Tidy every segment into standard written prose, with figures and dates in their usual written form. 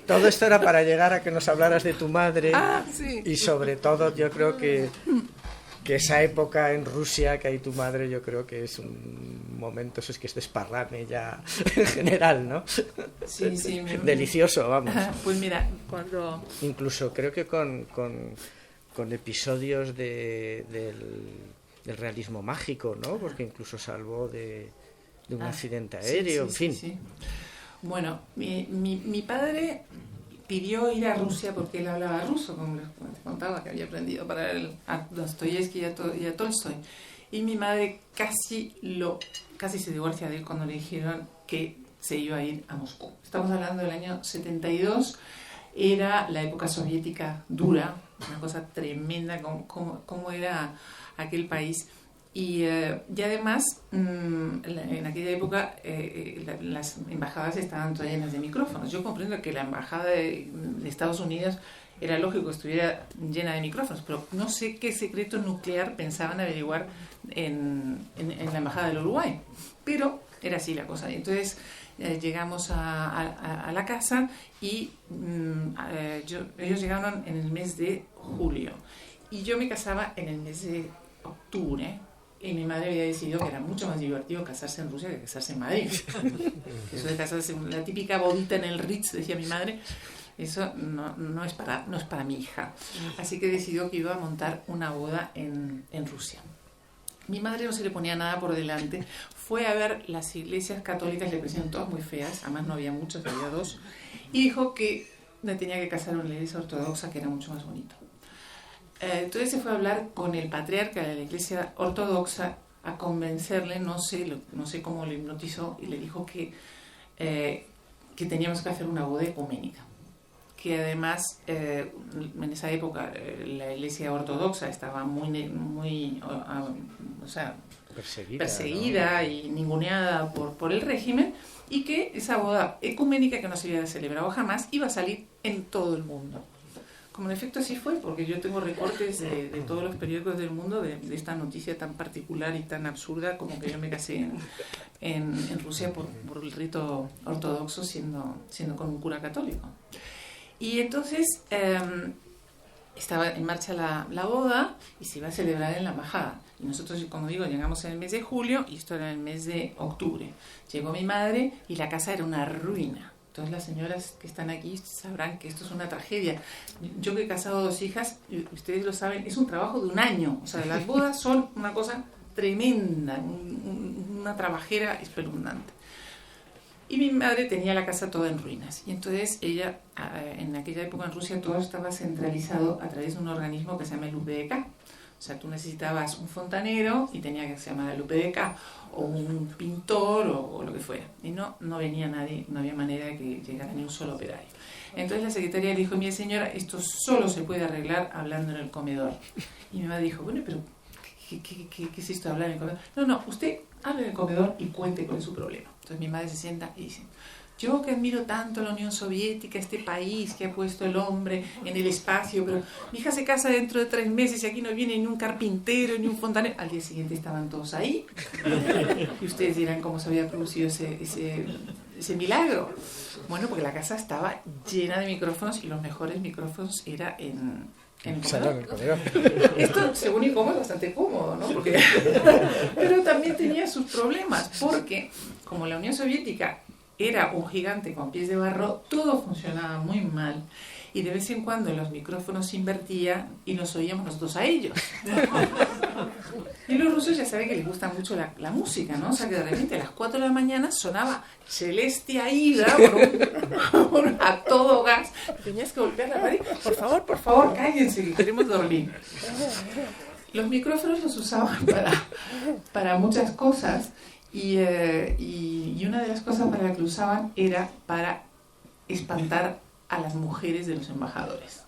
Todo esto era para llegar a que nos hablaras de tu madre. Sí. Y sobre todo yo creo que esa época en Rusia, que hay tu madre, yo creo que es un momento, eso es que es desparrame ya en general, ¿no? Sí. Delicioso, vamos. Pues mira, cuando... Incluso creo que con episodios del realismo mágico, ¿no? Porque incluso salvó de un accidente aéreo, en fin. Sí. Bueno, mi padre pidió ir a Rusia porque él hablaba ruso, como les contaba, que había aprendido para él a Dostoyevsky y a Tolstoy. Y mi madre casi se divorcia de él cuando le dijeron que se iba a ir a Moscú. Estamos hablando del año 72, era la época soviética dura, una cosa tremenda, como era aquel país. Y además, en aquella época, las embajadas estaban todas llenas de micrófonos. Yo comprendo que la embajada de Estados Unidos era lógico que estuviera llena de micrófonos, pero no sé qué secreto nuclear pensaban averiguar en la embajada del Uruguay. Pero era así la cosa. Entonces llegamos a la casa y ellos llegaron en el mes de julio. Y yo me casaba en el mes de octubre. Y mi madre había decidido que era mucho más divertido casarse en Rusia que casarse en Madrid. Eso de casarse, la típica bodita en el Ritz, decía mi madre, eso no es para mi hija. Así que decidió que iba a montar una boda en Rusia. Mi madre no se le ponía nada por delante. Fue a ver las iglesias católicas, le parecieron todas muy feas, además no había muchas, había dos, y dijo que me tenía que casar en una iglesia ortodoxa que era mucho más bonito. Entonces se fue a hablar con el patriarca de la iglesia ortodoxa a convencerle, no sé cómo le hipnotizó, y le dijo que teníamos que hacer una boda ecuménica. Que además, en esa época, la iglesia ortodoxa estaba muy perseguida, ¿no? Y ninguneada por el régimen, y que esa boda ecuménica, que no se había celebrado jamás, iba a salir en todo el mundo. Como en efecto así fue, porque yo tengo recortes de todos los periódicos del mundo de esta noticia tan particular y tan absurda como que yo me casé en Rusia por el rito ortodoxo siendo con un cura católico. Y entonces estaba en marcha la boda y se iba a celebrar en la embajada. Y nosotros, como digo, llegamos en el mes de julio y esto era en el mes de octubre. Llegó mi madre y la casa era una ruina. Todas las señoras que están aquí sabrán que esto es una tragedia. Yo que he casado 2 hijas, ustedes lo saben, es un trabajo de un año. O sea, las bodas son una cosa tremenda, una trabajera espeluznante. Y mi madre tenía la casa toda en ruinas. Y entonces ella, en aquella época en Rusia, todo estaba centralizado a través de un organismo que se llama el UPDK. O sea, tú necesitabas un fontanero y tenía que se llamar el UPDK, o un pintor o lo que fuera. Y no venía nadie, no había manera de que llegara ni un solo operario. Entonces la secretaria le dijo: mire señora, esto solo se puede arreglar hablando en el comedor. Y mi madre dijo: bueno, pero ¿qué es esto de hablar en el comedor? No, usted hable en el comedor y cuente con su problema. Entonces mi madre se sienta y dice: yo que admiro tanto la Unión Soviética, este país que ha puesto el hombre en el espacio, pero mi hija se casa dentro de 3 meses y aquí no viene ni un carpintero ni un fontanero. Al día siguiente estaban todos ahí. Y ustedes dirán cómo se había producido ese milagro. Bueno, porque la casa estaba llena de micrófonos y los mejores micrófonos era en el comedor. Esto, según y cómo, es bastante cómodo, ¿no? Pero también tenía sus problemas, porque como la Unión Soviética era un gigante con pies de barro, todo funcionaba muy mal y de vez en cuando los micrófonos se invertían y nos oíamos nosotros a ellos. Y los rusos ya saben que les gusta mucho la música, ¿no? O sea que de repente a las 4 de la mañana sonaba Celeste Aida a todo gas. Tenías que golpear la pared. Por favor, cállense que queremos dormir. Los micrófonos los usaban para muchas cosas. Y una de las cosas para las que lo usaban era para espantar a las mujeres de los embajadores.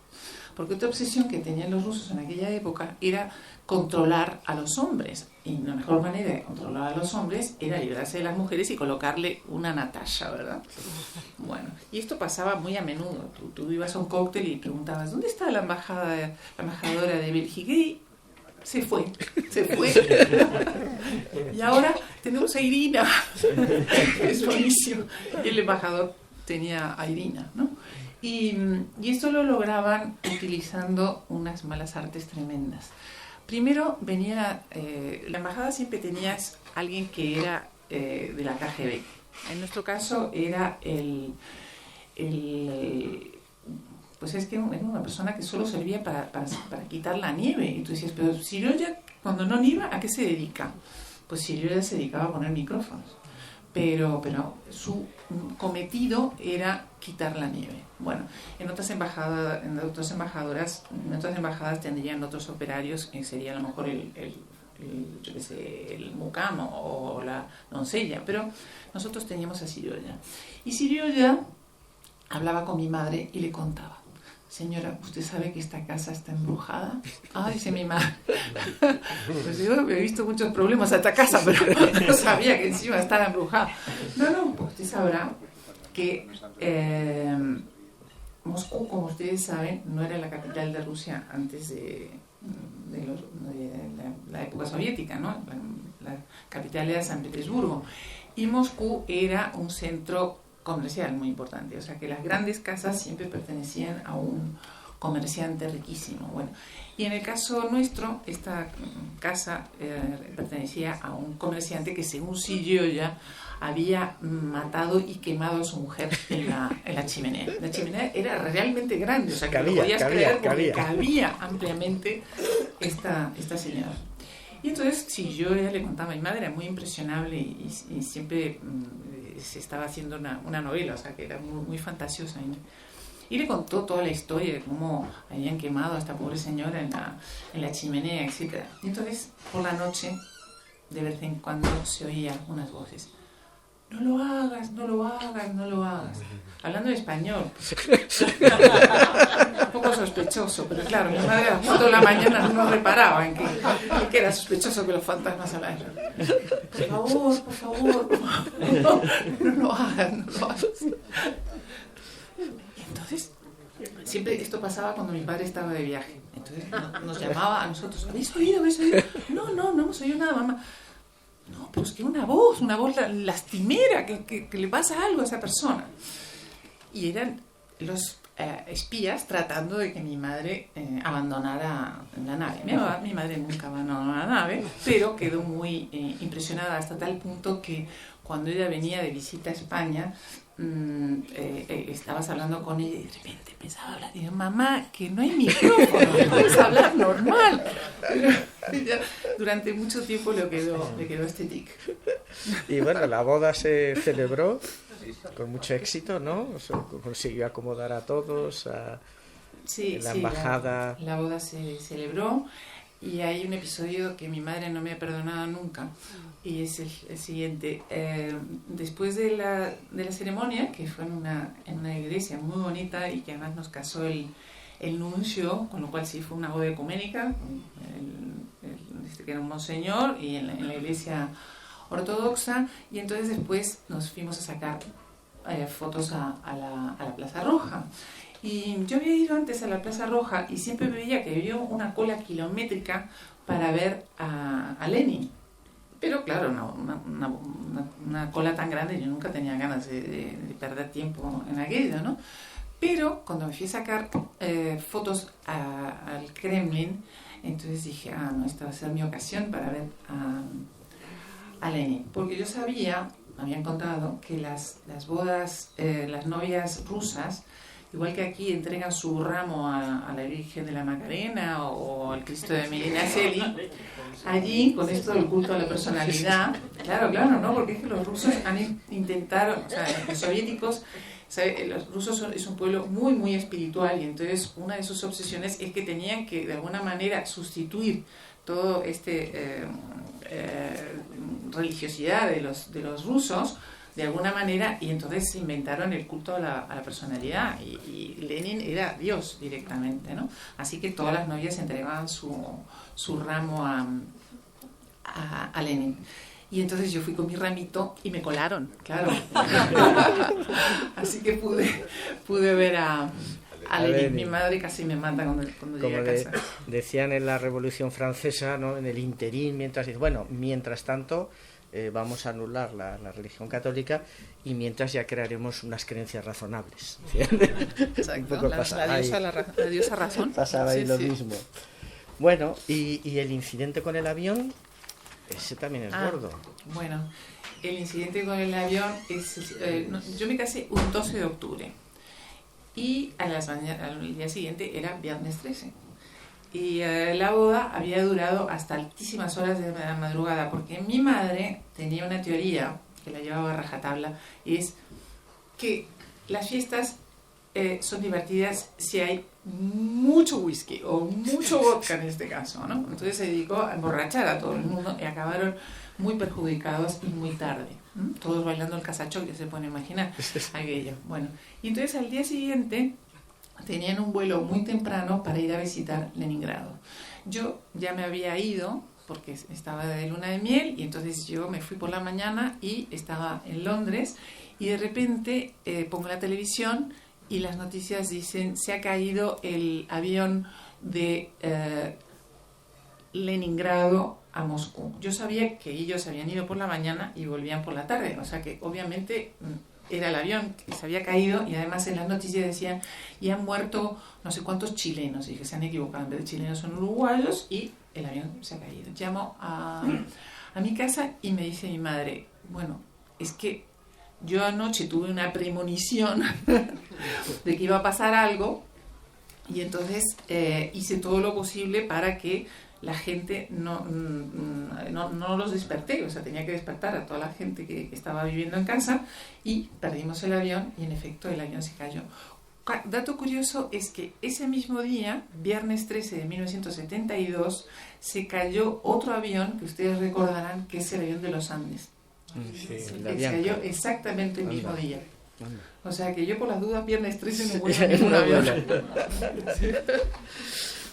Porque otra obsesión que tenían los rusos en aquella época era controlar a los hombres. Y la mejor manera de controlar a los hombres era librarse de las mujeres y colocarle una Natasha, ¿verdad? Bueno, y esto pasaba muy a menudo. Tú ibas a un cóctel y preguntabas: ¿dónde está la embajadora de Bélgica? Y se fue. Y ahora tenemos a Irina. Es buenísimo. Y el embajador tenía a Irina, ¿no? Y esto lo lograban utilizando unas malas artes tremendas. Primero venía, la embajada siempre tenías alguien que era de la KGB. En nuestro caso era pues es que era una persona que solo servía para quitar la nieve. Y tú decías, pero Sirioya, cuando no nieva, ¿a qué se dedica? Pues Sirioya se dedicaba a poner micrófonos. Pero su cometido era quitar la nieve. Bueno, en otras embajadas tendrían otros operarios, que sería a lo mejor el mucamo o la doncella, pero nosotros teníamos a Sirioya. Y Sirioya hablaba con mi madre y le contaba: señora, ¿usted sabe que esta casa está embrujada? Ah, dice mi madre. Pues yo he visto muchos problemas a esta casa, pero no sabía que encima estaba embrujada. No, pues usted sabrá que Moscú, como ustedes saben, no era la capital de Rusia antes de la época soviética, ¿no? La capital era San Petersburgo. Y Moscú era un centro comercial muy importante, o sea que las grandes casas siempre pertenecían a un comerciante riquísimo. Bueno, y en el caso nuestro, esta casa pertenecía a un comerciante que, según Sirioya, había matado y quemado a su mujer en la chimenea. La chimenea era realmente grande, o sea que lo podías creer porque cabía ampliamente esta señora. Y entonces, si yo ya le contaba a mi madre, era muy impresionable y siempre se estaba haciendo una novela, o sea que era muy, muy fantasiosa. Y le contó toda la historia de cómo habían quemado a esta pobre señora en la chimenea, etc. Y entonces, por la noche, de vez en cuando se oían unas voces: no lo hagas, no lo hagas, no lo hagas. Hablando en español. Un poco sospechoso, pero claro, mi madre a las 4 de la mañana no reparaba en que era sospechoso que los fantasmas hablaran. Por favor, no lo hagas, no lo hagas. Y entonces, siempre esto pasaba cuando mi padre estaba de viaje. Entonces nos llamaba a nosotros: ¿habéis oído? No hemos oído nada, mamá. No, pero es que una voz lastimera, que le pasa algo a esa persona. Y eran los espías tratando de que mi madre abandonara la nave. Mi madre nunca abandonó la nave, pero quedó muy impresionada hasta tal punto que cuando ella venía de visita a España, estabas hablando con ella y de repente empezaba a hablar y digo: mamá, que no hay micrófono, puedes hablar normal. Pero ella, durante mucho tiempo le quedó este tic. Y bueno, la boda se celebró con mucho éxito, ¿no? O sea, consiguió acomodar a todos, la embajada. La boda se celebró y hay un episodio que mi madre no me ha perdonado nunca, y es el siguiente. Después de la ceremonia, que fue en una iglesia muy bonita y que además nos casó el nuncio, con lo cual sí fue una boda ecuménica, que era un monseñor, y en la iglesia ortodoxa, y entonces después nos fuimos a sacar fotos a la Plaza Roja. Y yo había ido antes a la Plaza Roja y siempre veía que había una cola kilométrica para ver a Lenin. Pero claro, una cola tan grande, yo nunca tenía ganas de perder tiempo en aquello, ¿no? Pero cuando me fui a sacar fotos al Kremlin, entonces dije: no, esta va a ser mi ocasión para ver a Lenin. Porque yo sabía, me habían contado, que las bodas, las novias rusas, igual que aquí entregan su ramo a la Virgen de la Macarena o al Cristo de Medinaceli, allí, con esto del culto a la personalidad, claro, ¿no? Porque es que los rusos han intentado, o sea, los soviéticos, los rusos es un pueblo muy, muy espiritual, y entonces una de sus obsesiones es que tenían que, de alguna manera, sustituir todo religiosidad de los rusos, de alguna manera, y entonces se inventaron el culto a la personalidad, y Lenin era Dios directamente, ¿no? Así que todas las novias entregaban su ramo a Lenin. Y entonces yo fui con mi ramito y me colaron, claro. Así que pude ver a Lenin. Mi madre casi me mata cuando llegué a casa. Decían en la Revolución Francesa, ¿no? En el interín, mientras tanto, vamos a anular la religión católica y mientras ya crearemos unas creencias razonables. Exacto, un poco la diosa razón. Pasaba ahí lo mismo. Bueno, y el incidente con el avión, ese también es gordo. Bueno, el incidente con el avión es... yo me casé un 12 de octubre y al día siguiente era viernes 13. Y la boda había durado hasta altísimas horas de la madrugada, porque mi madre tenía una teoría que la llevaba a rajatabla, y es que las fiestas son divertidas si hay mucho whisky o mucho vodka en este caso, ¿no? Entonces se dedicó a emborrachar a todo el mundo y acabaron muy perjudicados y muy tarde, ¿no? Todos bailando el casacho, que se pueden imaginar aquello. Bueno, y entonces al día siguiente tenían un vuelo muy temprano para ir a visitar Leningrado. Yo ya me había ido porque estaba de luna de miel, y entonces yo me fui por la mañana y estaba en Londres, y de repente pongo la televisión y las noticias dicen: se ha caído el avión de Leningrado a Moscú. Yo sabía que ellos habían ido por la mañana y volvían por la tarde, o sea que obviamente era el avión que se había caído, y además en las noticias decían: y han muerto no sé cuántos chilenos, y que se han equivocado, en vez de chilenos son uruguayos, y el avión se ha caído. Llamo a mi casa y me dice mi madre: bueno, es que yo anoche tuve una premonición de que iba a pasar algo, y entonces hice todo lo posible para que la gente no los desperté, o sea, tenía que despertar a toda la gente que estaba viviendo en casa, y perdimos el avión, y en efecto el avión se cayó. Dato curioso es que ese mismo día, viernes 13 de 1972, se cayó otro avión que ustedes recordarán, que es el avión de los Andes. Sí, Se cayó exactamente el mismo día. O sea que yo, por las dudas, viernes 13 no voy a ningún ningún avión.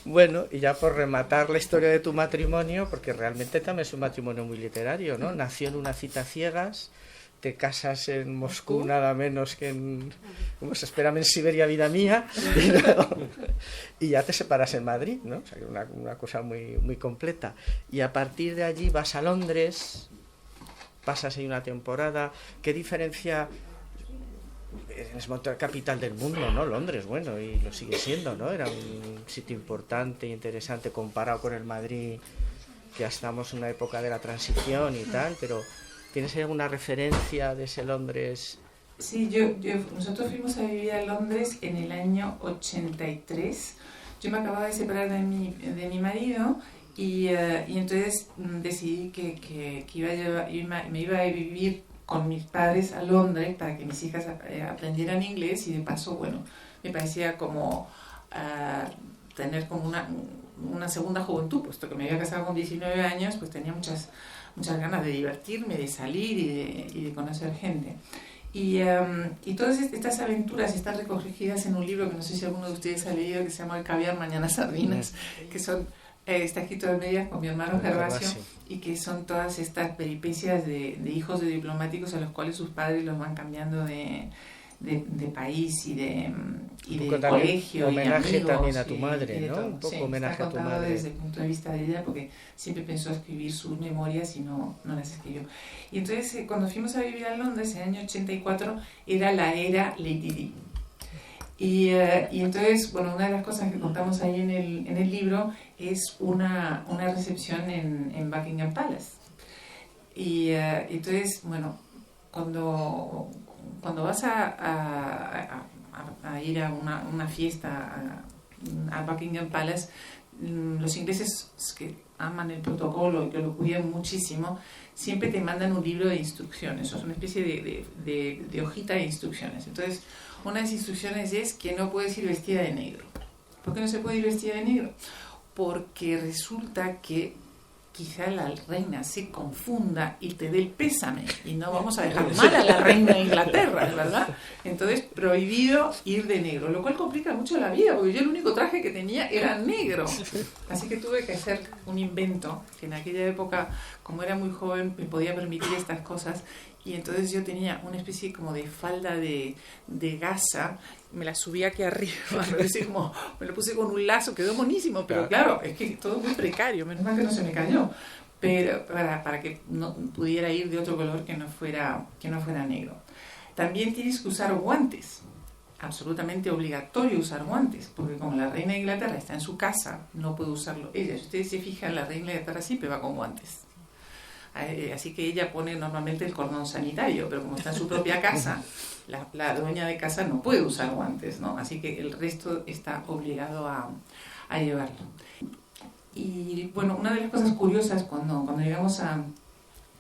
Bueno, y ya por rematar la historia de tu matrimonio, porque realmente también es un matrimonio muy literario, ¿no? Nació en una cita a ciegas, te casas en Moscú nada menos que en... como se espera en Siberia, vida mía, y ya te separas en Madrid, ¿no? O sea, que una cosa muy, muy completa. Y a partir de allí vas a Londres, pasas ahí una temporada. ¿Qué diferencia? Es la capital del mundo, ¿no? Londres, bueno, y lo sigue siendo, ¿no? Era un sitio importante e interesante comparado con el Madrid, que ya estamos en una época de la transición y tal, pero ¿tienes alguna referencia de ese Londres? Sí, nosotros fuimos a vivir a Londres en el año 83. Yo me acababa de separar de mi marido, y entonces decidí que me iba a vivir con mis padres a Londres para que mis hijas aprendieran inglés, y de paso, bueno, me parecía como tener como una segunda juventud, puesto que me había casado con 19 años, pues tenía muchas ganas de divertirme, de salir y de conocer gente. Y todas estas aventuras están recogidas en un libro que no sé si alguno de ustedes ha leído, que se llama El caviar, mañana sardinas, que son... está escrito de medias con mi hermano Gervasio, y que son todas estas peripecias de hijos de diplomáticos a los cuales sus padres los van cambiando de país y de colegio. Homenaje y amigos, también a tu madre, ¿no? Todo. Un poco sí, homenaje a tu madre. Desde el punto de vista de ella, porque siempre pensó escribir sus memorias y no las escribió. Y entonces, cuando fuimos a vivir a Londres en el año 84, era la era Lady Di. Y entonces, bueno, una de las cosas que contamos ahí en el libro es una recepción en Buckingham Palace. Y entonces, bueno, cuando vas a ir a una fiesta a Buckingham Palace, los ingleses que aman el protocolo y que lo cuidan muchísimo, siempre te mandan un libro de instrucciones, o sea, una especie de hojita de instrucciones. Entonces, una de las instrucciones es que no puedes ir vestida de negro. ¿Por qué no se puede ir vestida de negro? Porque resulta que quizá la reina se confunda y te dé el pésame, y no vamos a dejar mal a la reina de Inglaterra, ¿verdad? Entonces, prohibido ir de negro, lo cual complica mucho la vida, porque yo el único traje que tenía era negro. Así que tuve que hacer un invento, que en aquella época, como era muy joven, me podía permitir estas cosas. Y entonces yo tenía una especie como de falda de gasa, me la subí aquí arriba, me lo puse con un lazo, quedó monísimo, pero claro, es que todo muy precario, menos mal que no se me cayó. pero para que no pudiera ir de otro color que no fuera negro. También tienes que usar guantes, absolutamente obligatorio usar guantes, porque como la reina de Inglaterra está en su casa, no puede usarlo ella. Si ustedes se fijan, la reina de Inglaterra siempre va con guantes. Así que ella pone normalmente el cordón sanitario, pero como está en su propia casa, la dueña de casa no puede usar guantes, ¿no? Así que el resto está obligado a llevarlo. Y bueno, una de las cosas curiosas cuando llegamos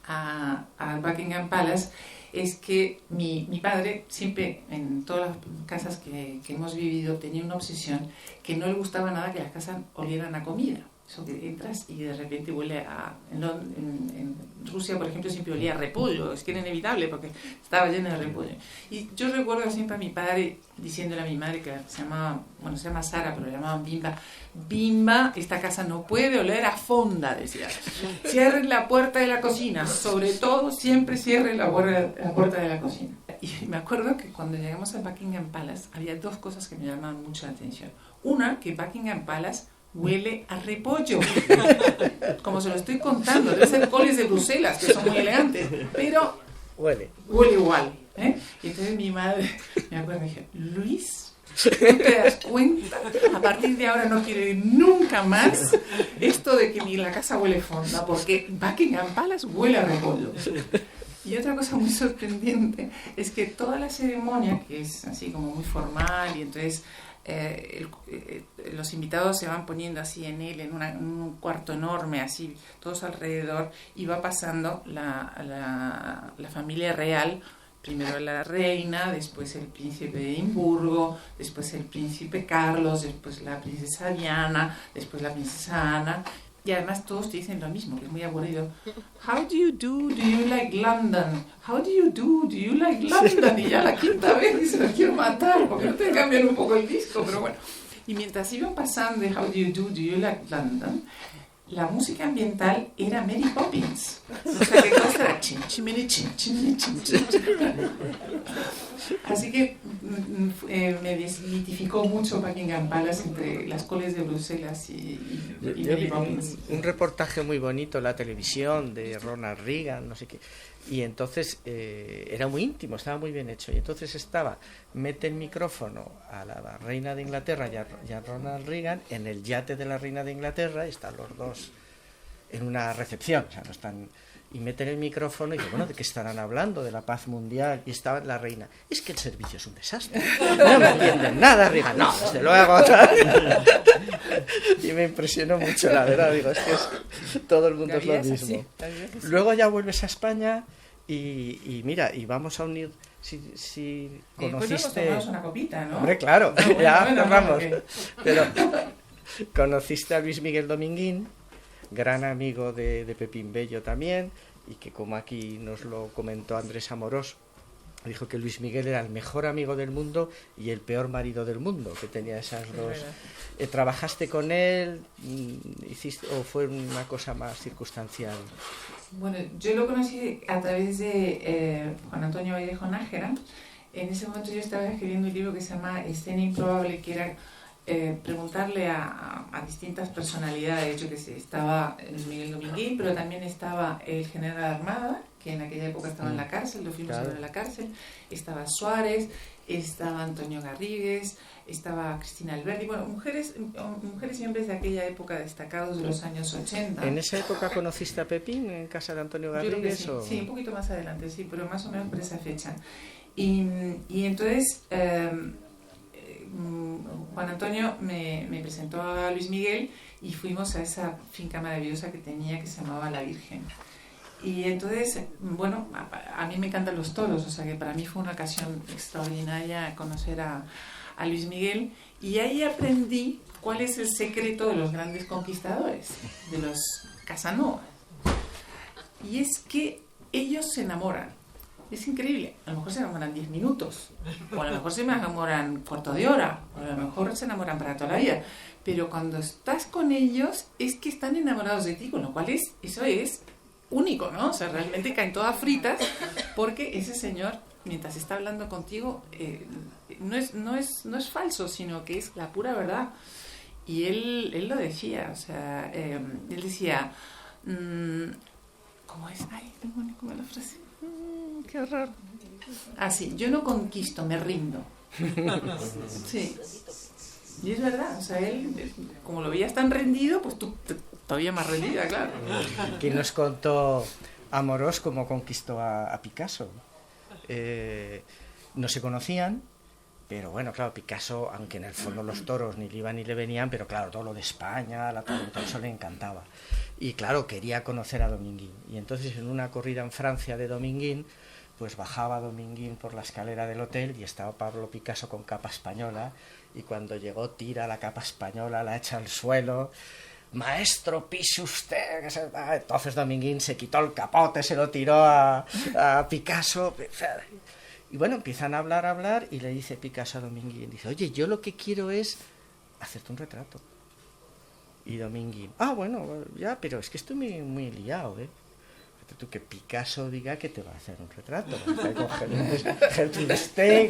a Buckingham Palace es que mi padre siempre, en todas las casas que hemos vivido, tenía una obsesión que no le gustaba nada que las casas olieran a comida. Eso que entras y de repente huele a... En Rusia, por ejemplo, siempre olía a repollo, es que era inevitable porque estaba lleno de repollo. Y yo recuerdo siempre a mi padre diciéndole a mi madre, que se llama Sara, pero le llamaban Bimba: Bimba, esta casa no puede oler a fonda, decía. Cierren la puerta de la cocina, sobre todo siempre cierren la puerta de la cocina. Y me acuerdo que cuando llegamos a Buckingham Palace había dos cosas que me llamaban mucho la atención. Una, que Buckingham Palace huele a repollo, como se lo estoy contando. Debe ser coles de Bruselas, que son muy elegantes, pero huele igual, ¿eh? Y entonces mi madre, me acuerdo, me dije: Luis, ¿no te das cuenta? A partir de ahora no quiero ir nunca más esto de que la casa huele fonda, porque Buckingham Palace huele a repollo. Y otra cosa muy sorprendente es que toda la ceremonia, que es así como muy formal, y entonces los invitados se van poniendo así en un cuarto enorme, así todos alrededor, y va pasando la familia real, primero la reina, después el príncipe de Edimburgo, después el príncipe Carlos, después la princesa Diana, después la princesa Ana. Y además todos te dicen lo mismo, que es muy aburrido. How do you do? Do you like London? How do you do? Do you like London? Y ya la quinta vez y se lo quiero matar, porque no te cambian un poco el disco, pero bueno. Y mientras iban pasando de How do you do? Do you like London? La música ambiental era Mary Poppins. O sea, que cosa era chin, chimini, chin, chimini, chin, chin. Así que me desmitificó mucho Buckingham Palace entre las coles de Bruselas y Mary Poppins. Un reportaje muy bonito en la televisión de Ronald Reagan, no sé qué. Y entonces era muy íntimo, estaba muy bien hecho. Y entonces mete el micrófono a la reina de Inglaterra y a Ronald Reagan en el yate de la reina de Inglaterra, y están los dos en una recepción, o sea, no están... Y meten el micrófono y dicen: bueno, ¿de qué estarán hablando? De la paz mundial. Y estaba la reina: es que el servicio es un desastre, no me entienden nada. Reagan: no, desde luego. Y me impresionó mucho, la verdad. Digo, es que todo el mundo es lo mismo. Luego ya vuelves a España y mira, y vamos a unir... Si conociste... Tomamos una copita, ¿no? Hombre, claro, ya cerramos. Okay. Pero conociste a Luis Miguel Dominguín, gran amigo de Pepín Bello también, y que, como aquí nos lo comentó Andrés Amorós, dijo que Luis Miguel era el mejor amigo del mundo y el peor marido del mundo, que tenía esas dos. ¿Trabajaste con él? ¿Hiciste, o fue una cosa más circunstancial? Bueno, yo lo conocí a través de Juan Antonio Vallejo Nájera. En ese momento yo estaba escribiendo un libro que se llama Escena Improbable, que era preguntarle a distintas personalidades. Yo que sé, estaba Luis Miguel Dominguín, pero también estaba el general Armada, que en aquella época estaba en la cárcel, lo fuimos a ver en la cárcel. Estaba Suárez, estaba Antonio Garrigues, estaba Cristina Alberti. Bueno, mujeres y hombres de aquella época destacados de los años 80. ¿En esa época conociste a Pepín en casa de Antonio Garrigues? Yo creo que sí, un poquito más adelante, sí, pero más o menos por esa fecha. Y entonces Juan Antonio me presentó a Luis Miguel y fuimos a esa finca maravillosa que tenía, que se llamaba La Virgen. Y entonces, bueno, a mí me encantan los toros, o sea que para mí fue una ocasión extraordinaria conocer a Luis Miguel, y ahí aprendí cuál es el secreto de los grandes conquistadores, de los Casanova. Y es que ellos se enamoran. Es increíble. A lo mejor se enamoran 10 minutos, o a lo mejor se enamoran cuarto de hora, o a lo mejor se enamoran para toda la vida. Pero cuando estás con ellos, es que están enamorados de ti, con lo cual eso es único, ¿no? O sea, realmente caen todas fritas, porque ese señor, mientras está hablando contigo, no es falso, sino que es la pura verdad. Y él lo decía, o sea, él decía: ¿Cómo es? Ay, ¿cómo es la frase? Qué horror. Ah, sí, yo no conquisto, me rindo. Sí. Y es verdad, o sea, él, como lo veías tan rendido, pues tú todavía más rendida, claro. ¿Quién nos contó Amorós cómo conquistó a Picasso? No se conocían, pero bueno, claro, Picasso, aunque en el fondo los toros ni le iban ni le venían, pero claro, todo lo de España, la todo eso le encantaba. Y claro, quería conocer a Dominguín. Y entonces en una corrida en Francia de Dominguín, pues bajaba Dominguín por la escalera del hotel y estaba Pablo Picasso con capa española, y cuando llegó tira la capa española, la echa al suelo. Maestro, pise usted. Entonces Dominguín se quitó el capote, se lo tiró a Picasso. Y bueno, empiezan a hablar, y le dice Picasso a Dominguín, dice, oye, yo lo que quiero es hacerte un retrato. Y Dominguín, bueno, ya, pero es que estoy muy, muy liado, ¿eh? Tú que Picasso diga que te va a hacer un retrato, Gertrude Stein,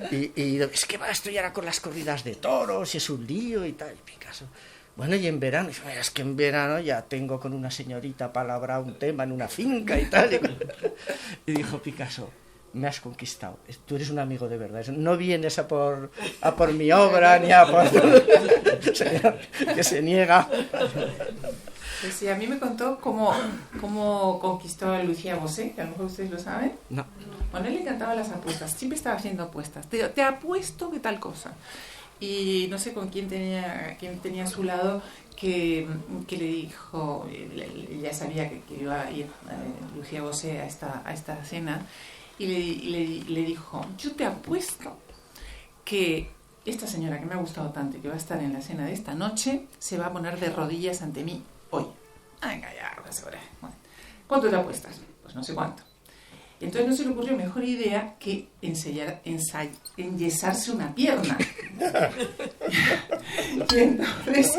y es que va a estudiar con las corridas de toros, y es un lío y tal. Y Picasso, bueno, y en verano, es que en verano ya tengo con una señorita palabra un tema en una finca y tal. Y dijo Picasso, me has conquistado, tú eres un amigo de verdad, no vienes a por mi obra, ni a por... que se niega. Pues sí, a mí me contó cómo conquistó a Lucía Bosé, que a lo mejor ustedes lo saben. No. Bueno, a él le encantaban las apuestas, siempre estaba haciendo apuestas. Te apuesto que tal cosa. Y no sé con quién tenía a su lado que le dijo, ya sabía que iba a ir Lucía Bosé a esta cena, y le dijo, yo te apuesto que esta señora que me ha gustado tanto y que va a estar en la cena de esta noche se va a poner de rodillas ante mí hoy. Venga, ya, bueno. ¿Cuánto te apuestas? Pues no sé cuánto. Entonces no se le ocurrió mejor idea que enyesarse una pierna. Y entonces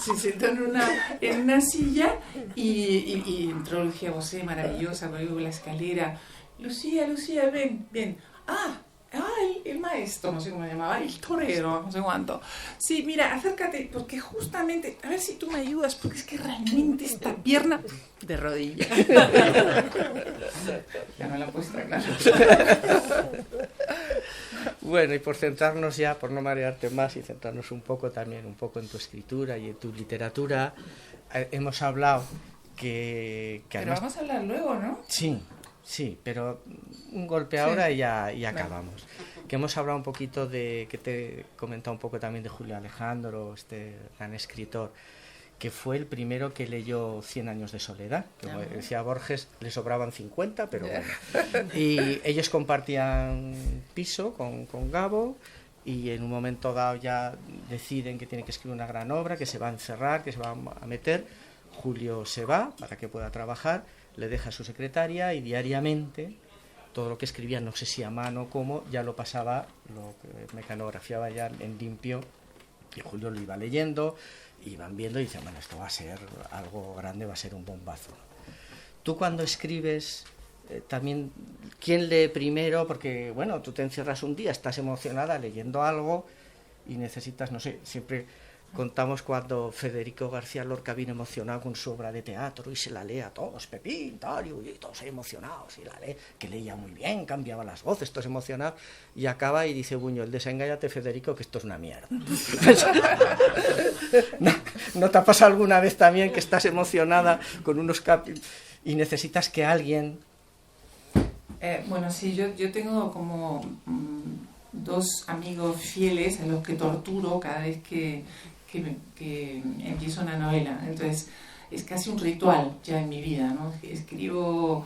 se sentó en una silla y entró Lucía Bosé, maravillosa, por ahí por la escalera. Lucía, ven. El maestro, no sé cómo se llamaba, el torero, no sé cuánto. Sí, mira, acércate, porque justamente, a ver si tú me ayudas, porque es que realmente esta pierna de rodilla. Ya no la puesto, claro. Bueno, y por centrarnos ya, por no marearte más y centrarnos un poco también, un poco en tu escritura y en tu literatura, hemos hablado que Pero además... vamos a hablar luego, ¿no? Sí, pero un golpe ahora y ya acabamos. Que hemos hablado un poquito que te he comentado un poco también de Julio Alejandro, este gran escritor, que fue el primero que leyó 100 años de soledad. Como decía Borges, le sobraban 50, pero bueno. Y ellos compartían piso con Gabo, y en un momento dado ya deciden que tiene que escribir una gran obra, que se va a encerrar, que se va a meter. Julio se va para que pueda trabajar, le deja a su secretaria y diariamente todo lo que escribía, no sé si a mano o cómo, ya lo pasaba, lo mecanografiaba ya en limpio, y Julio lo iba leyendo, iban viendo y dicen, bueno, esto va a ser algo grande, va a ser un bombazo. Tú cuando escribes, también, ¿quién lee primero? Porque, bueno, tú te encierras un día, estás emocionada leyendo algo y necesitas, no sé, siempre... Contamos cuando Federico García Lorca vino emocionado con su obra de teatro y se la lee a todos, Pepín, Tario, y todos emocionados, y la lee, que leía muy bien, cambiaba las voces, todos emocionados, y acaba y dice Buñuel, desengáñate, Federico, que esto es una mierda. ¿No te ha pasado alguna vez también que estás emocionada con unos y necesitas que alguien... Bueno, sí, yo tengo como dos amigos fieles a los que torturo cada vez que empiezo una novela. Entonces es casi un ritual ya en mi vida, ¿no? Escribo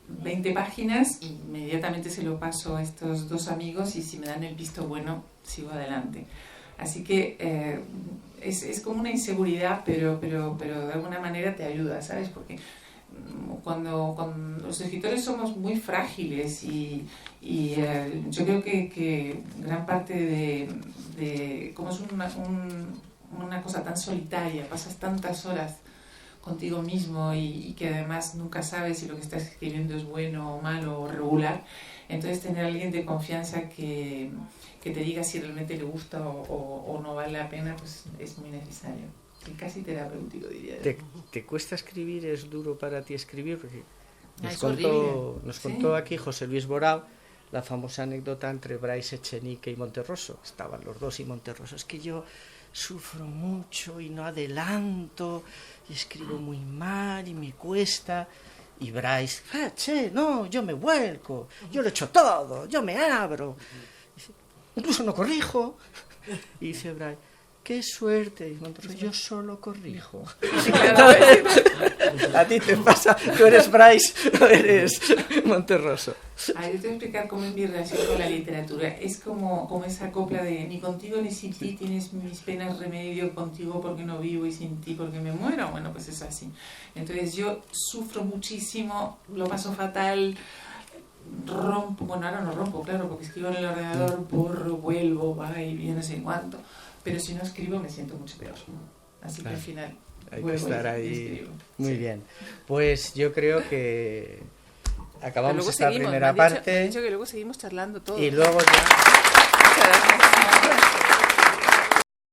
20 páginas, inmediatamente se lo paso a estos dos amigos y si me dan el visto bueno sigo adelante. Así que es como una inseguridad, pero de alguna manera te ayuda, ¿sabes? Porque cuando los escritores somos muy frágiles y yo creo que gran parte de como es una cosa tan solitaria, pasas tantas horas contigo mismo y que además nunca sabes si lo que estás escribiendo es bueno o malo o regular, entonces tener a alguien de confianza que te diga si realmente le gusta o no vale la pena, pues es muy necesario. casi terapéutico, diría. ¿Te cuesta escribir? ¿Es duro para ti escribir? Porque nos contó aquí José Luis Borao la famosa anécdota entre Bryce Echenique y Monterroso. Estaban los dos y Monterroso: es que yo sufro mucho y no adelanto y escribo muy mal y me cuesta. Y Bryce: no, yo me vuelco, yo lo echo todo, yo me abro, incluso no corrijo. Y dice Bryce: qué suerte. Y Monterroso: yo solo corrijo. A ti te pasa, tú eres Bryce o eres Monterroso. Yo te voy a explicar cómo es mi relación con la literatura. Es como esa copla de ni contigo ni sin ti tienes mis penas remedio, contigo porque no vivo y sin ti porque me muero. Bueno, pues es así. Entonces yo sufro muchísimo, lo paso fatal, rompo, bueno, ahora no rompo, claro, porque escribo en el ordenador, borro, vuelvo, va y viene, no sé cuánto, pero si no escribo me siento mucho peor. Así que al final hay que estar ahí. Muy sí. bien. Pues yo creo que acabamos esta primera parte. Me ha dicho que luego seguimos charlando todo. Y luego ya... Muchas gracias.